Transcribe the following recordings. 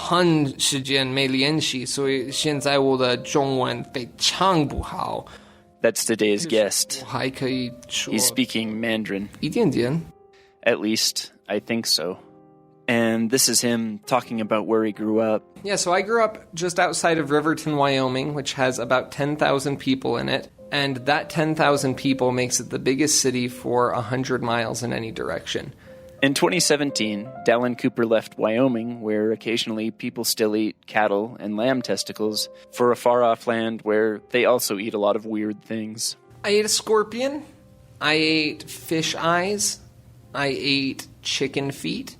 很时间没练习，所以现在我的中文非常不好。 That's today's guest. 我还可以说 He's speaking Mandarin. 一点点。 At least, I think so. And this is him talking about where he grew up. Yeah, so I grew up just outside of Riverton, Wyoming, which has about 10,000 people in it. And that 10,000 people makes it the biggest city for 100 miles in any direction. In 2017, Dallin Cooper left Wyoming, where occasionally people still eat cattle and lamb testicles, for a far-off land where they also eat a lot of weird things. I ate a scorpion. I ate fish eyes. I ate chicken feet.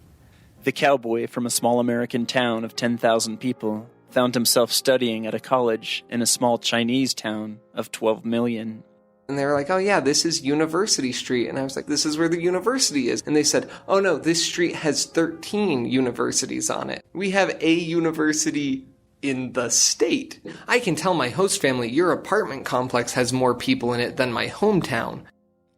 The cowboy from a small American town of 10,000 people found himself studying at a college in a small Chinese town of 12 million. And they were like, oh yeah, this is University Street. And I was like, this is where the university is. And they said, oh no, this street has 13 universities on it. We have a university in the state. I can tell my host family, your apartment complex has more people in it than my hometown.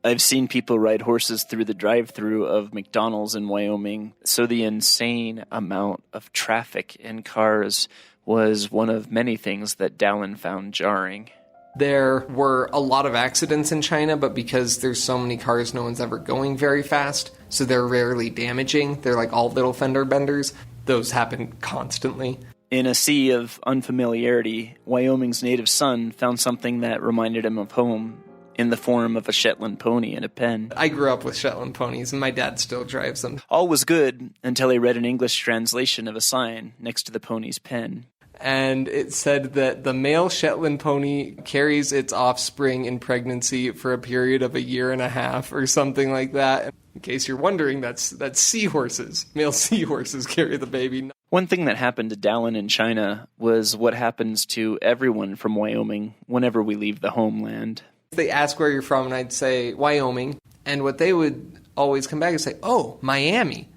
I've seen people ride horses through the drive-thru of McDonald's in Wyoming, so the insane amount of traffic and cars was one of many things that Dallin found jarring. There were a lot of accidents in China, but because there's so many cars, no one's ever going very fast, so they're rarely damaging. They're like all little fender benders. Those happen constantly. In a sea of unfamiliarity, Wyoming's native son found something that reminded him of home, in the form of a Shetland pony and a pen. I grew up with Shetland ponies, and my dad still drives them. All was good until he read an English translation of a sign next to the pony's pen. And it said that the male Shetland pony carries its offspring in pregnancy for a period of 1.5 years or something like that. In case you're wondering, that's seahorses. Male seahorses carry the baby. One thing that happened to Dallin in China was what happens to everyone from Wyoming whenever we leave the homeland. They ask where you're from, and I'd say Wyoming. And what they would always come back and say, oh, Miami.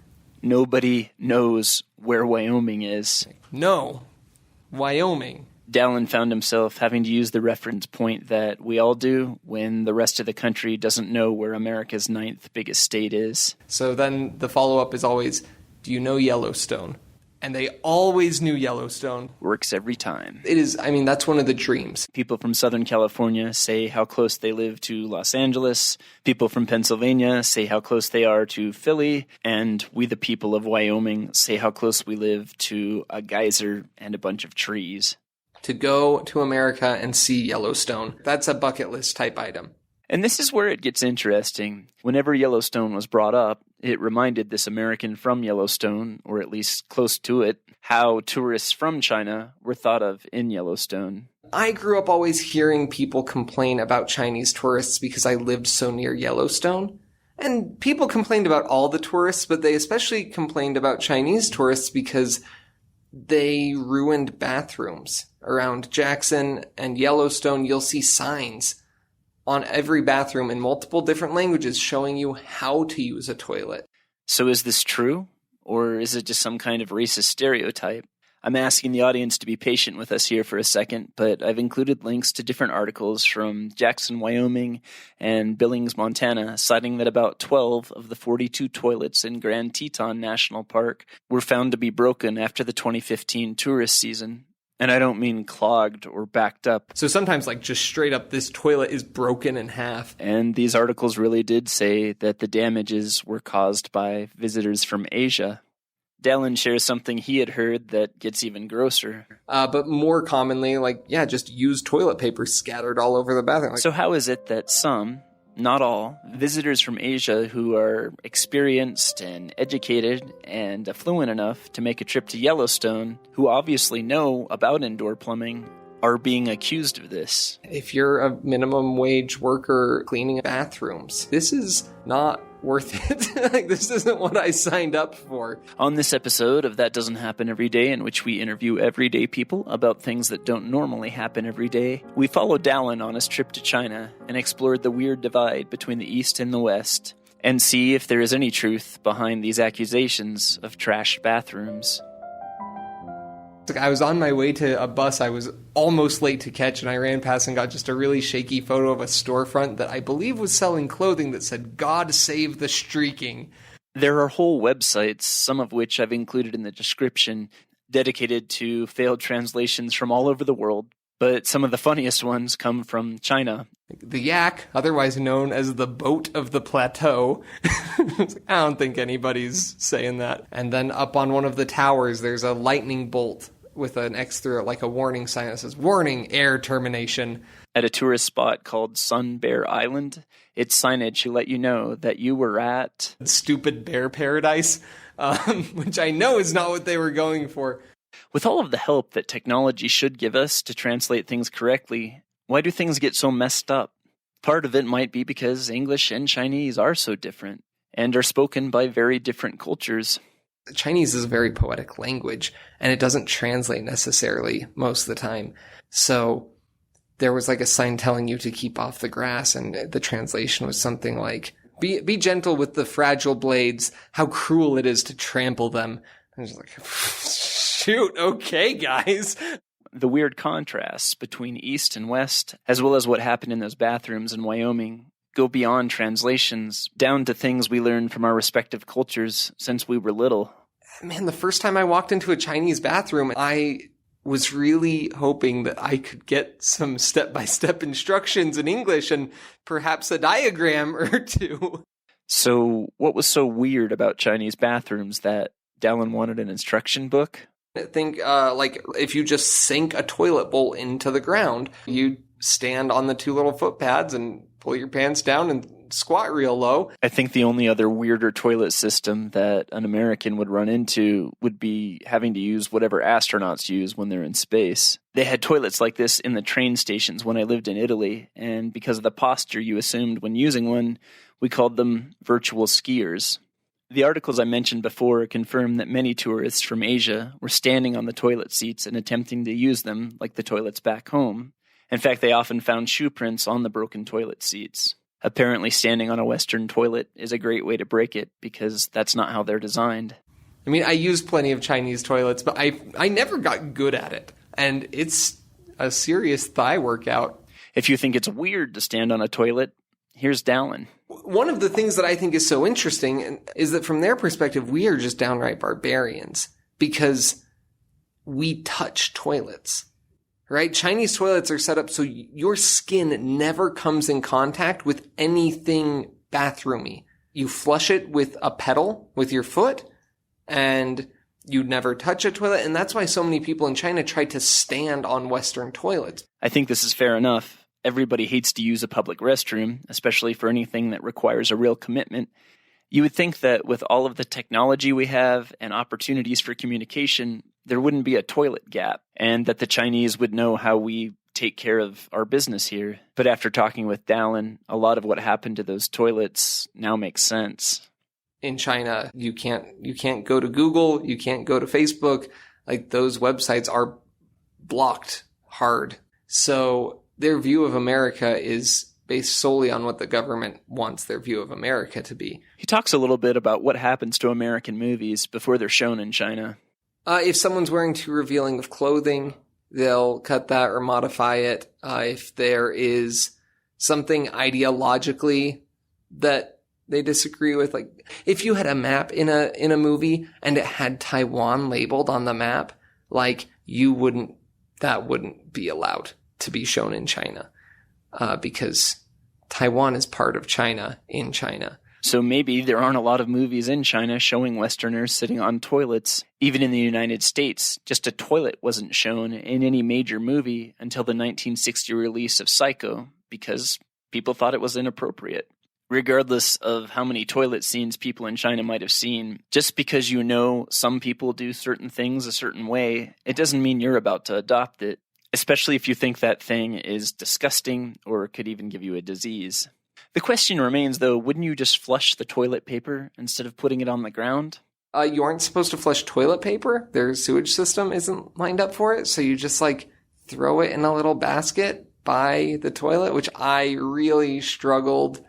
Nobody knows where Wyoming is. No, Wyoming. Dallin found himself having to use the reference point that we all do when the rest of the country doesn't know where America's 9th biggest state is. So then the follow-up is always, do you know Yellowstone? And they always knew Yellowstone. Works every time. It is, I mean, that's one of the dreams. People from Southern California say how close they live to Los Angeles. People from Pennsylvania say how close they are to Philly. And we, the people of Wyoming, say how close we live to a geyser and a bunch of trees. To go to America and see Yellowstone. That's a bucket list type item. And this is where it gets interesting. Whenever Yellowstone was brought up, it reminded this American from Yellowstone, or at least close to it, how tourists from China were thought of in Yellowstone. I grew up always hearing people complain about Chinese tourists because I lived so near Yellowstone. And people complained about all the tourists, but they especially complained about Chinese tourists because they ruined bathrooms. Around Jackson and Yellowstone, you'll see signs on every bathroom in multiple different languages showing you how to use a toilet. So is this true? Or is it just some kind of racist stereotype? I'm asking the audience to be patient with us here for a second, but I've included links to different articles from Jackson, Wyoming, and Billings, Montana, citing that about 12 of the 42 toilets in Grand Teton National Park were found to be broken after the 2015 tourist season. And I don't mean clogged or backed up. So sometimes, like, just straight up, this toilet is broken in half. And these articles really did say that the damages were caused by visitors from Asia. Dallin shares something he had heard that gets even grosser. But more commonly, just used toilet paper scattered all over the bathroom. So how is it that some, not all, visitors from Asia who are experienced and educated and affluent enough to make a trip to Yellowstone, who obviously know about indoor plumbing, are being accused of this? If you're a minimum wage worker cleaning bathrooms, this is not worth it. This isn't what I signed up for. On this episode of That Doesn't Happen Every Day, in which we interview everyday people about things that don't normally happen every day, we followed Dallin on his trip to China and explored the weird divide between the East and the West, and see if there is any truth behind these accusations of trashed bathrooms. I was on my way to a bus I was almost late to catch, and I ran past and got just a really shaky photo of a storefront that I believe was selling clothing that said, "God save the streaking." There are whole websites, some of which I've included in the description, dedicated to failed translations from all over the world, but some of the funniest ones come from China. The yak, otherwise known as the boat of the plateau. I don't think anybody's saying that. And then up on one of the towers, there's a lightning bolt with an X through it, like a warning sign that says, "Warning, air termination." At a tourist spot called Sun Bear Island, its signage should let you know that you were at Stupid bear paradise, which I know is not what they were going for. With all of the help that technology should give us to translate things correctly, why do things get so messed up? Part of it might be because English and Chinese are so different and are spoken by very different cultures. Chinese is a very poetic language, and it doesn't translate necessarily most of the time. So there was like a sign telling you to keep off the grass, and the translation was something like, be gentle with the fragile blades, how cruel it is to trample them. And I was like, shoot, okay, guys. The weird contrasts between East and West, as well as what happened in those bathrooms in Wyoming, go beyond translations, down to things we learned from our respective cultures since we were little. Man, the first time I walked into a Chinese bathroom, I was really hoping that I could get some step-by-step instructions in English and perhaps a diagram or two. So what was so weird about Chinese bathrooms that Dallin wanted an instruction book? I think, like, if you just sink a toilet bowl into the ground, you stand on the two little foot pads and pull your pants down and squat real low. I think the only other weirder toilet system that an American would run into would be having to use whatever astronauts use when they're in space. They had toilets like this in the train stations when I lived in Italy, and because of the posture you assumed when using one, we called them virtual skiers. The articles I mentioned before confirm that many tourists from Asia were standing on the toilet seats and attempting to use them like the toilets back home. In fact, they often found shoe prints on the broken toilet seats. Apparently, standing on a Western toilet is a great way to break it because that's not how they're designed. I mean, I used plenty of Chinese toilets, but I never got good at it. And it's a serious thigh workout. If you think it's weird to stand on a toilet, here's Dallin. One of the things that I think is so interesting is that from their perspective, we are just downright barbarians because we touch toilets. Right? Chinese toilets are set up so your skin never comes in contact with anything bathroomy. You flush it with a pedal with your foot, and you never touch a toilet. And that's why so many people in China try to stand on Western toilets. I think this is fair enough. Everybody hates to use a public restroom, especially for anything that requires a real commitment. You would think that with all of the technology we have and opportunities for communication, there wouldn't be a toilet gap, and that the Chinese would know how we take care of our business here. But after talking with Dallin, a lot of what happened to those toilets now makes sense. In China, you can't go to Google, you can't go to Facebook. Like, those websites are blocked hard. So their view of America is based solely on what the government wants their view of America to be. He talks a little bit about what happens to American movies before they're shown in China. If someone's wearing too revealing of clothing, they'll cut that or modify it. If there is something ideologically that they disagree with, like if you had a map in a movie and it had Taiwan labeled on the map, like that wouldn't be allowed to be shown in China, because Taiwan is part of China in China. So maybe there aren't a lot of movies in China showing Westerners sitting on toilets. Even in the United States, just a toilet wasn't shown in any major movie until the 1960 release of Psycho, because people thought it was inappropriate. Regardless of how many toilet scenes people in China might have seen, just because you know some people do certain things a certain way, it doesn't mean you're about to adopt it, especially if you think that thing is disgusting or could even give you a disease. The question remains, though, wouldn't you just flush the toilet paper instead of putting it on the ground? You aren't supposed to flush toilet paper. Their sewage system isn't lined up for it. So you just throw it in a little basket by the toilet, which I really struggled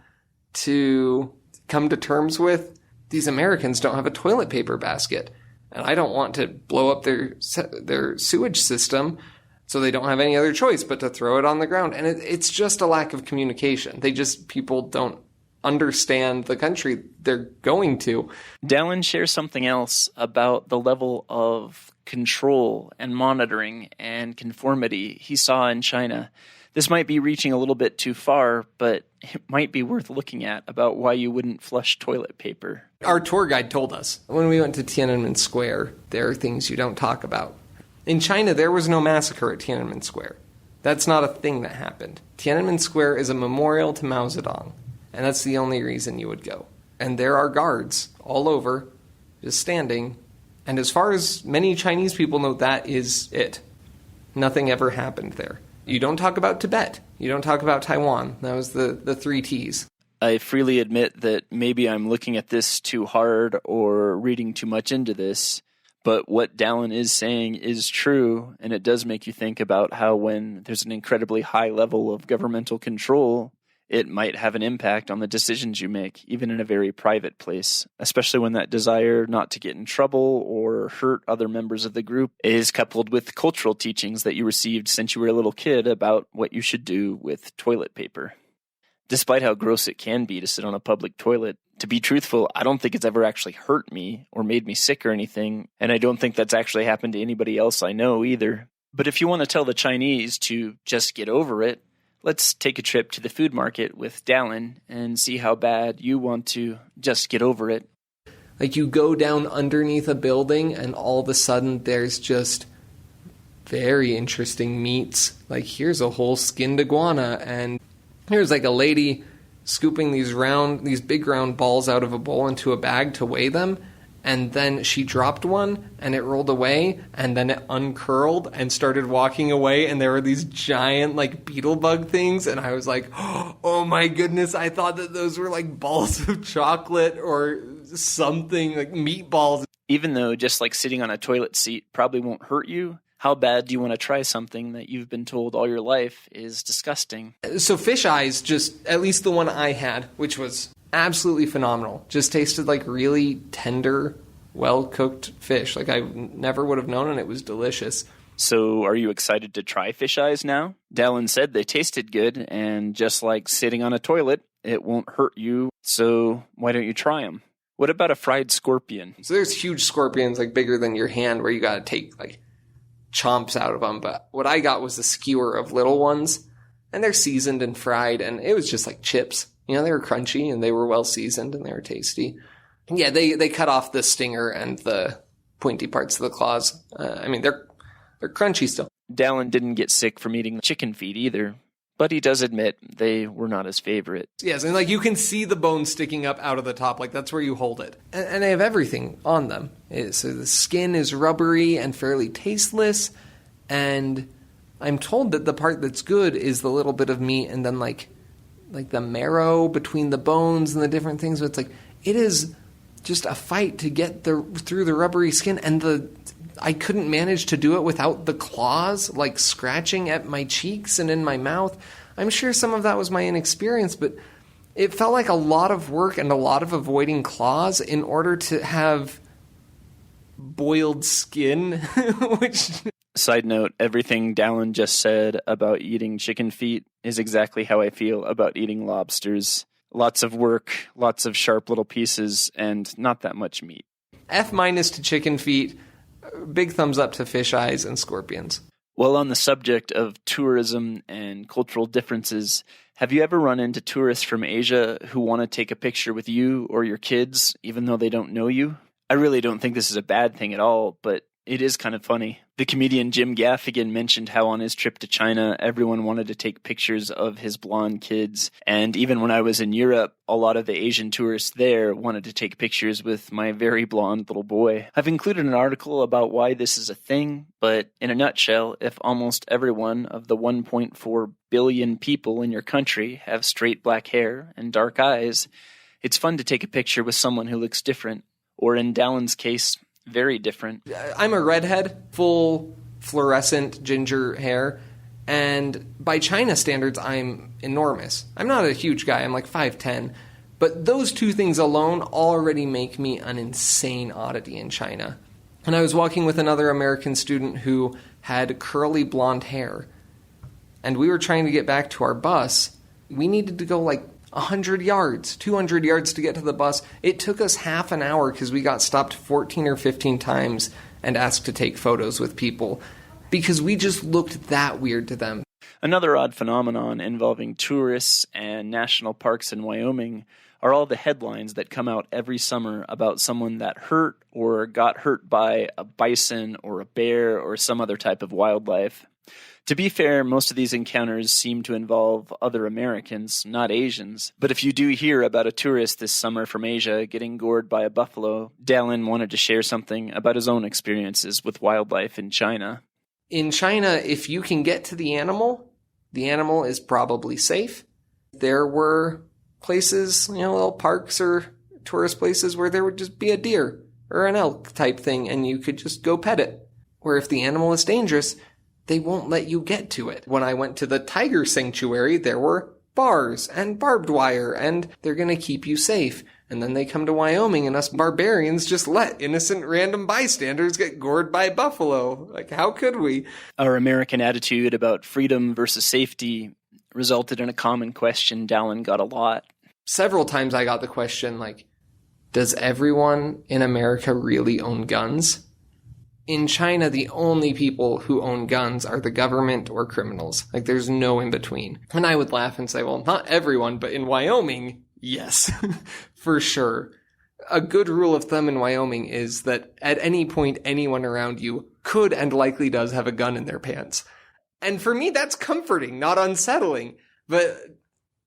to come to terms with. These Americans don't have a toilet paper basket, and I don't want to blow up their sewage system. So they don't have any other choice but to throw it on the ground. And it's just a lack of communication. People don't understand the country they're going to. Dallin shares something else about the level of control and monitoring and conformity he saw in China. This might be reaching a little bit too far, but it might be worth looking at about why you wouldn't flush toilet paper. Our tour guide told us when we went to Tiananmen Square, there are things you don't talk about. In China, there was no massacre at Tiananmen Square. That's not a thing that happened. Tiananmen Square is a memorial to Mao Zedong, and that's the only reason you would go. And there are guards all over, just standing, and as far as many Chinese people know, that is it. Nothing ever happened there. You don't talk about Tibet. You don't talk about Taiwan. That was the 3 Ts. I freely admit that maybe I'm looking at this too hard or reading too much into this, but what Dallin is saying is true, and it does make you think about how when there's an incredibly high level of governmental control, it might have an impact on the decisions you make, even in a very private place, especially when that desire not to get in trouble or hurt other members of the group is coupled with cultural teachings that you received since you were a little kid about what you should do with toilet paper. Despite how gross it can be to sit on a public toilet, to be truthful, I don't think it's ever actually hurt me or made me sick or anything, and I don't think that's actually happened to anybody else I know either. But if you want to tell the Chinese to just get over it, let's take a trip to the food market with Dallin and see how bad you want to just get over it. Like you go down underneath a building and all of a sudden there's just very interesting meats. Like here's a whole skinned iguana, and here's like a lady scooping these big round balls out of a bowl into a bag to weigh them. And then she dropped one, and it rolled away, and then it uncurled and started walking away, and there were these giant, like, beetle bug things, and I was like, oh my goodness, I thought that those were, like, balls of chocolate or something, like meatballs. Even though just, like, sitting on a toilet seat probably won't hurt you, how bad do you want to try something that you've been told all your life is disgusting? So fish eyes, just, at least the one I had, which was absolutely phenomenal. Just tasted like really tender, well-cooked fish. Like I never would have known, and it was delicious. So are you excited to try fish eyes now? Dallin said they tasted good, and just like sitting on a toilet, it won't hurt you. So why don't you try them? What about a fried scorpion? So there's huge scorpions, like bigger than your hand, where you got to take like chomps out of them. But what I got was a skewer of little ones, and they're seasoned and fried, and it was just like chips. You know, they were crunchy, and they were well seasoned, and they were tasty. And yeah, they cut off the stinger and the pointy parts of the claws. I mean, they're crunchy still. Dallin didn't get sick from eating chicken feet either, but he does admit they were not his favorite. Yes, and like you can see the bone sticking up out of the top, like that's where you hold it. And they have everything on them. So the skin is rubbery and fairly tasteless, and I'm told that the part that's good is the little bit of meat and then like the marrow between the bones and the different things. But it's like, it is just a fight to get through the rubbery skin, and I couldn't manage to do it without the claws, like scratching at my cheeks and in my mouth. I'm sure some of that was my inexperience, but it felt like a lot of work and a lot of avoiding claws in order to have boiled skin, which... Side note, everything Dallin just said about eating chicken feet is exactly how I feel about eating lobsters. Lots of work, lots of sharp little pieces, and not that much meat. F- to chicken feet. Big thumbs up to fish eyes and scorpions. Well, on the subject of tourism and cultural differences, have you ever run into tourists from Asia who want to take a picture with you or your kids, even though they don't know you? I really don't think this is a bad thing at all, but it is kind of funny. The comedian Jim Gaffigan mentioned how on his trip to China, everyone wanted to take pictures of his blonde kids. And even when I was in Europe, a lot of the Asian tourists there wanted to take pictures with my very blonde little boy. I've included an article about why this is a thing, but in a nutshell, if almost everyone of the 1.4 billion people in your country have straight black hair and dark eyes, it's fun to take a picture with someone who looks different, or in Dallin's case, very different. I'm a redhead, full fluorescent ginger hair, and by China standards, I'm enormous. I'm not a huge guy, I'm like 5'10", but those two things alone already make me an insane oddity in China. And I was walking with another American student who had curly blonde hair, and we were trying to get back to our bus. We needed to go like 100 yards, 200 yards to get to the bus. It took us half an hour because we got stopped 14 or 15 times and asked to take photos with people because we just looked that weird to them. Another odd phenomenon involving tourists and national parks in Wyoming are all the headlines that come out every summer about someone that hurt or got hurt by a bison or a bear or some other type of wildlife. To be fair, most of these encounters seem to involve other Americans, not Asians. But if you do hear about a tourist this summer from Asia getting gored by a buffalo, Dallin wanted to share something about his own experiences with wildlife in China. In China, if you can get to the animal is probably safe. There were places, little parks or tourist places where there would just be a deer or an elk type thing and you could just go pet it. Where if the animal is dangerous, they won't let you get to it. When I went to the tiger sanctuary, there were bars and barbed wire and they're going to keep you safe. And then they come to Wyoming and us barbarians just let innocent random bystanders get gored by buffalo. Like, how could we? Our American attitude about freedom versus safety resulted in a common question Dallin got a lot. Several times I got the question, like, does everyone in America really own guns? In China, the only people who own guns are the government or criminals. Like, there's no in between. And I would laugh and say, well, not everyone, but in Wyoming, yes, for sure. A good rule of thumb in Wyoming is that at any point, anyone around you could and likely does have a gun in their pants. And for me, that's comforting, not unsettling. But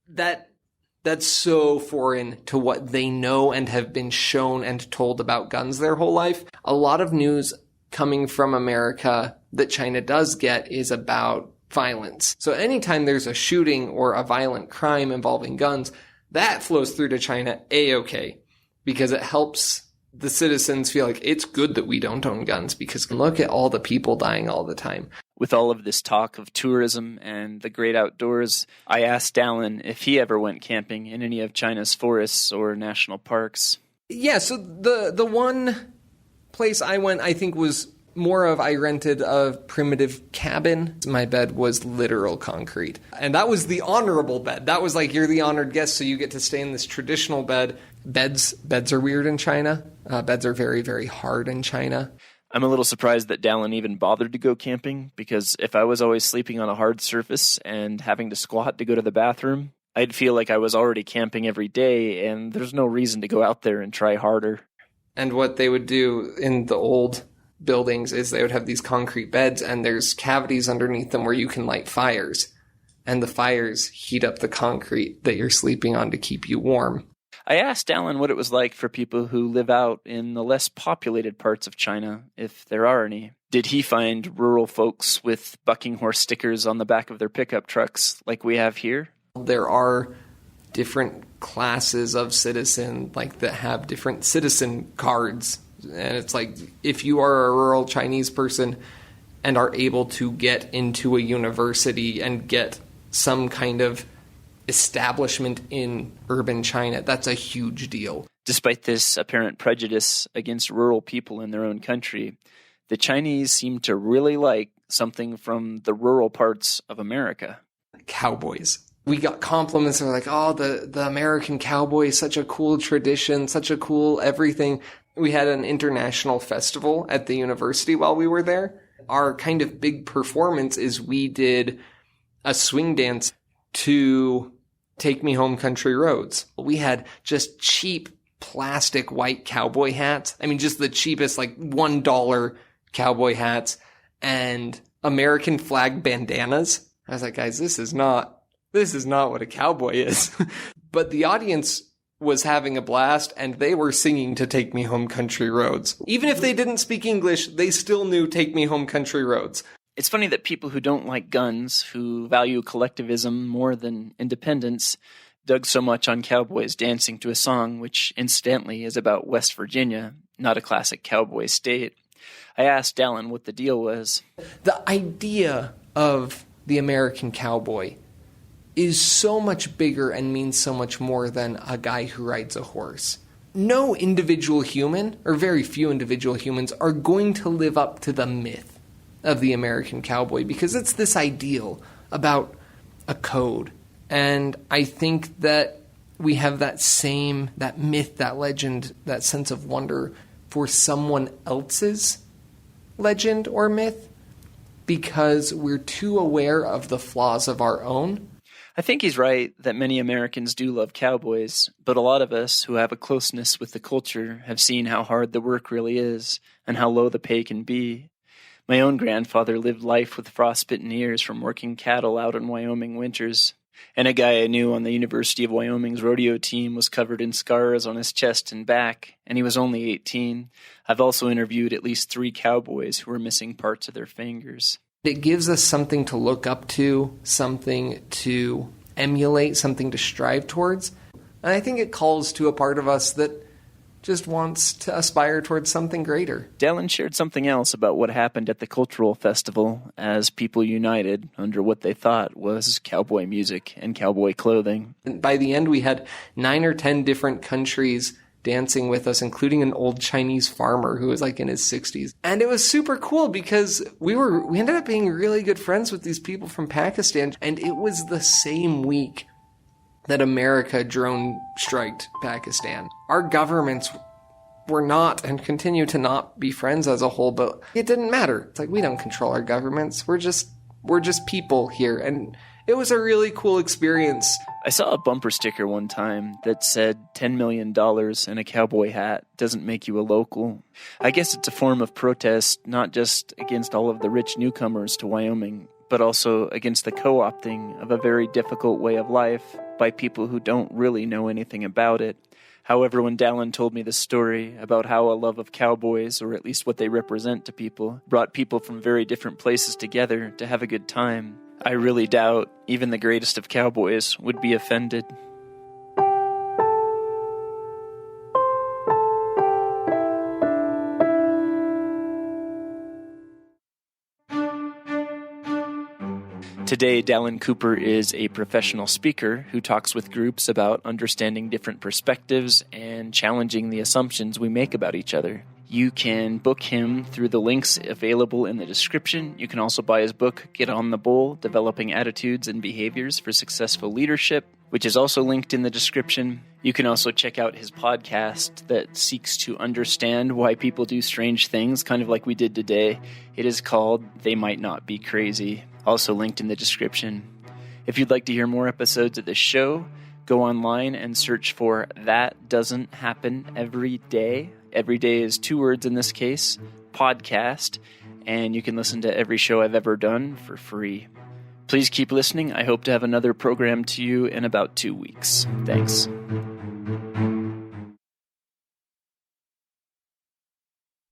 that's so foreign to what they know and have been shown and told about guns their whole life. A lot of news coming from America that China does get is about violence. So anytime there's a shooting or a violent crime involving guns, that flows through to China A-okay, because it helps the citizens feel like it's good that we don't own guns because look at all the people dying all the time. With all of this talk of tourism and the great outdoors, I asked Dallin if he ever went camping in any of China's forests or national parks. Yeah, so the one place I went, I think, was more of I rented a primitive cabin. My bed was literal concrete. And that was the honorable bed. That was like, you're the honored guest, so you get to stay in this traditional bed. Beds are weird in China. Beds are very, very hard in China. I'm a little surprised that Dallin even bothered to go camping, because if I was always sleeping on a hard surface and having to squat to go to the bathroom, I'd feel like I was already camping every day, and there's no reason to go out there and try harder. And what they would do in the old buildings is they would have these concrete beds and there's cavities underneath them where you can light fires. And the fires heat up the concrete that you're sleeping on to keep you warm. I asked Dallin what it was like for people who live out in the less populated parts of China, if there are any. Did he find rural folks with bucking horse stickers on the back of their pickup trucks like we have here? There are different classes of citizen, like that have different citizen cards. And it's like, if you are a rural Chinese person and are able to get into a university and get some kind of establishment in urban China, that's a huge deal. Despite this apparent prejudice against rural people in their own country, the Chinese seem to really like something from the rural parts of America. Cowboys. We got compliments and we're like, oh, the American cowboy is such a cool tradition, such a cool everything. We had an international festival at the university while we were there. Our kind of big performance is we did a swing dance to Take Me Home Country Roads. We had just cheap plastic white cowboy hats. I mean, just the cheapest, like $1 cowboy hats and American flag bandanas. I was like, guys, this is not what a cowboy is. But the audience was having a blast and they were singing to Take Me Home Country Roads. Even if they didn't speak English, they still knew Take Me Home Country Roads. It's funny that people who don't like guns, who value collectivism more than independence, dug so much on cowboys dancing to a song which incidentally is about West Virginia, not a classic cowboy state. I asked Dallin what the deal was. The idea of the American cowboy is so much bigger and means so much more than a guy who rides a horse. No individual human, or very few individual humans, are going to live up to the myth of the American cowboy because it's this ideal about a code. And I think that we have that myth, that legend, that sense of wonder for someone else's legend or myth because we're too aware of the flaws of our own. I think he's right that many Americans do love cowboys, but a lot of us who have a closeness with the culture have seen how hard the work really is and how low the pay can be. My own grandfather lived life with frostbitten ears from working cattle out in Wyoming winters, and a guy I knew on the University of Wyoming's rodeo team was covered in scars on his chest and back, and he was only 18. I've also interviewed at least 3 cowboys who were missing parts of their fingers. It gives us something to look up to, something to emulate, something to strive towards. And I think it calls to a part of us that just wants to aspire towards something greater. Dallin shared something else about what happened at the cultural festival as people united under what they thought was cowboy music and cowboy clothing. And by the end, we had 9 or 10 different countries dancing with us, including an old Chinese farmer who was like in his 60s. And it was super cool because we ended up being really good friends with these people from Pakistan. And it was the same week that America drone striked Pakistan. Our governments were not and continue to not be friends as a whole, but it didn't matter. It's like we don't control our governments. We're just people here. And it was a really cool experience. I saw a bumper sticker one time that said $10 million and a cowboy hat doesn't make you a local. I guess it's a form of protest, not just against all of the rich newcomers to Wyoming, but also against the co-opting of a very difficult way of life by people who don't really know anything about it. However, when Dallin told me the story about how a love of cowboys, or at least what they represent to people, brought people from very different places together to have a good time, I really doubt even the greatest of cowboys would be offended. Today, Dallin Cooper is a professional speaker who talks with groups about understanding different perspectives and challenging the assumptions we make about each other. You can book him through the links available in the description. You can also buy his book, Get on the Bull, Developing Attitudes and Behaviors for Successful Leadership, which is also linked in the description. You can also check out his podcast that seeks to understand why people do strange things, kind of like we did today. It is called They Might Not Be Crazy, also linked in the description. If you'd like to hear more episodes of this show, go online and search for That Doesn't Happen Every Day. Every day is 2 words in this case, podcast, and you can listen to every show I've ever done for free. Please keep listening. I hope to have another program to you in about 2 weeks. Thanks.